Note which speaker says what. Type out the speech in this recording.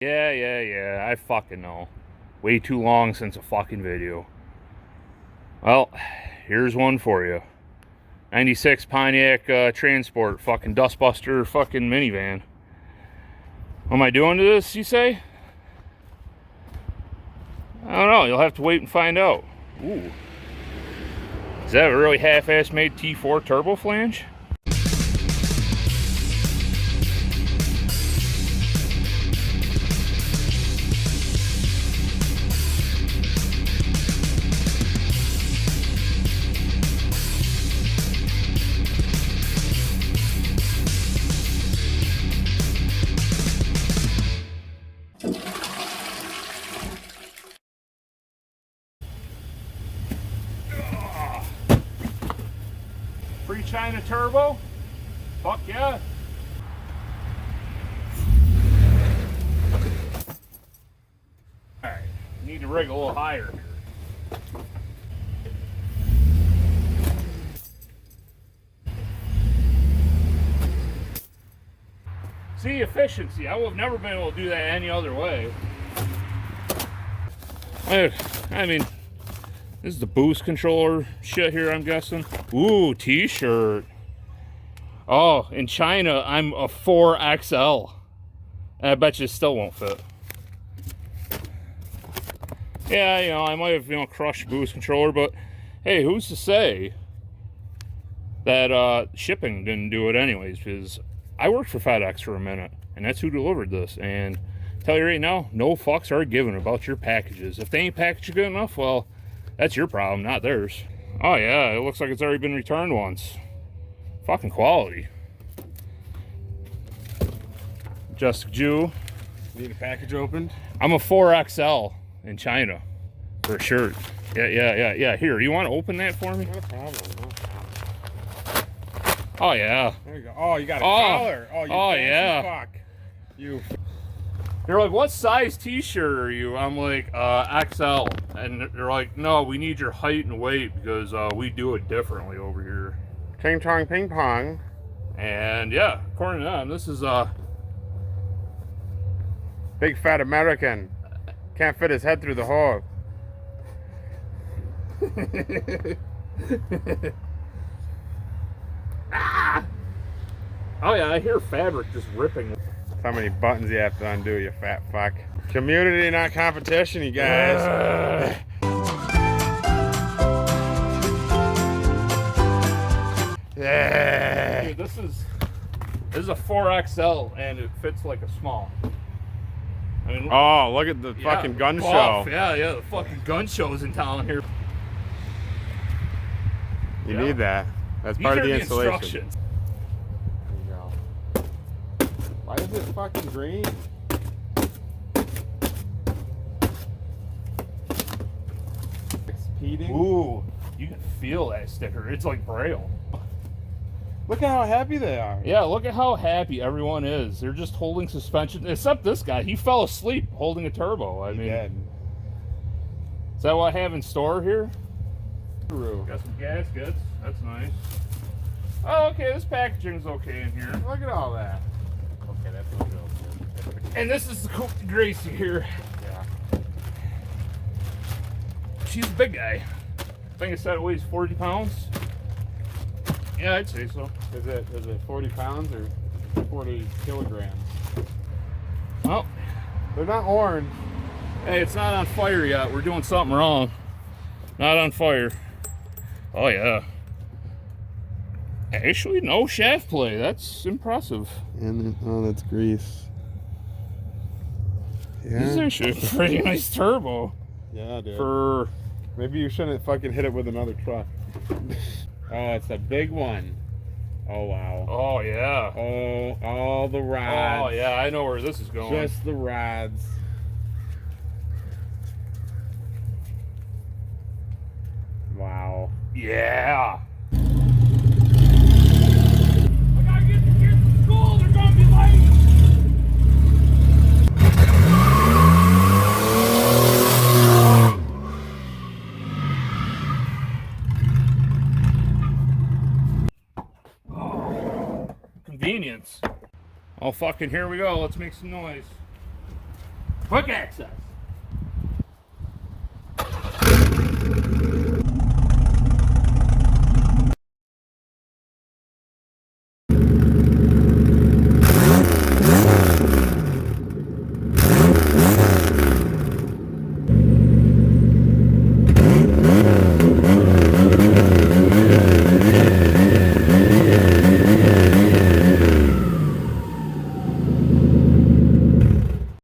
Speaker 1: Yeah, I fucking know. Way too long since a fucking video. Well, here's one for you. 96 Pontiac Transport, fucking dustbuster, fucking minivan. What am I doing to this, you say? I don't know, you'll have to wait and find out. Ooh. Is that a really half-ass made T4 turbo flange? Free China turbo? Fuck yeah. Alright, need to rig a little higher here. See, efficiency. I would have never been able to do that any other way. I mean, this is the boost controller shit here, I'm guessing. Ooh, t-shirt. Oh, in China, I'm a 4XL. And I bet you it still won't fit. Yeah, you know, I might have, crushed boost controller, but hey, who's to say that shipping didn't do it anyways? Because I worked for FedEx for a minute, and that's who delivered this. And I tell you right now, no fucks are given about your packages. If they ain't packaged good enough, well, that's your problem, not theirs. Oh yeah, it looks like it's already been returned once. Fucking quality. Just Jew.
Speaker 2: Need a package opened?
Speaker 1: I'm a 4XL in China for a shirt. Yeah. Here, you want to open that for me?
Speaker 2: No problem.
Speaker 1: Oh yeah.
Speaker 2: There you go. Oh, you got a collar. Oh,
Speaker 1: yeah.
Speaker 2: Fuck. You.
Speaker 1: They're like, what size t-shirt are you? I'm like, XL. And they're like, no, we need your height and weight because we do it differently over here.
Speaker 2: Ching chong ping pong.
Speaker 1: And yeah, according to them, this is
Speaker 2: big fat American. Can't fit his head through the hole.
Speaker 1: Ah! Oh yeah, I hear fabric just ripping.
Speaker 2: How many buttons you have to undo, you fat fuck. Community, not competition, you guys.
Speaker 1: Yeah. Dude, this is a 4XL and it fits like a small. I mean,
Speaker 2: oh, look at the fucking gun show.
Speaker 1: Yeah, the fucking gun show's in town here.
Speaker 2: You need that. That's part of the installation.
Speaker 1: Instructions.
Speaker 2: There you go. Why is it fucking green? Maxpeeding?
Speaker 1: Ooh, you can feel that sticker. It's like Braille.
Speaker 2: Look at how happy they are.
Speaker 1: Yeah, look at how happy everyone is. They're just holding suspension. Except this guy. He fell asleep holding a turbo. I mean,
Speaker 2: did.
Speaker 1: Is that what I have in store here?
Speaker 2: Got
Speaker 1: some gaskets. That's nice. Oh, okay. This packaging's okay in here.
Speaker 2: Look at all that. Okay, that's what real good.
Speaker 1: And this is the Gracie here.
Speaker 2: Yeah.
Speaker 1: She's a big guy. I think I said it weighs 40 pounds. Yeah, I'd say so.
Speaker 2: Is it 40 pounds or 40 kilograms?
Speaker 1: Well,
Speaker 2: they're not orange.
Speaker 1: Hey, it's not on fire yet. We're doing something wrong. Not on fire. Oh yeah. Actually, no shaft play. That's impressive.
Speaker 2: And oh, that's grease. Yeah.
Speaker 1: This is actually a pretty nice turbo.
Speaker 2: Yeah, dude.
Speaker 1: For
Speaker 2: maybe you shouldn't fucking hit it with another truck. Oh, it's a big one. Oh wow.
Speaker 1: Oh yeah.
Speaker 2: Oh, all the rods.
Speaker 1: Oh yeah, I know where this is going.
Speaker 2: Just the rods. Wow.
Speaker 1: Yeah. I gotta get the kids to school. They're gonna be late. Oh, convenience. Oh fucking here we go. Let's make some noise. Quick access.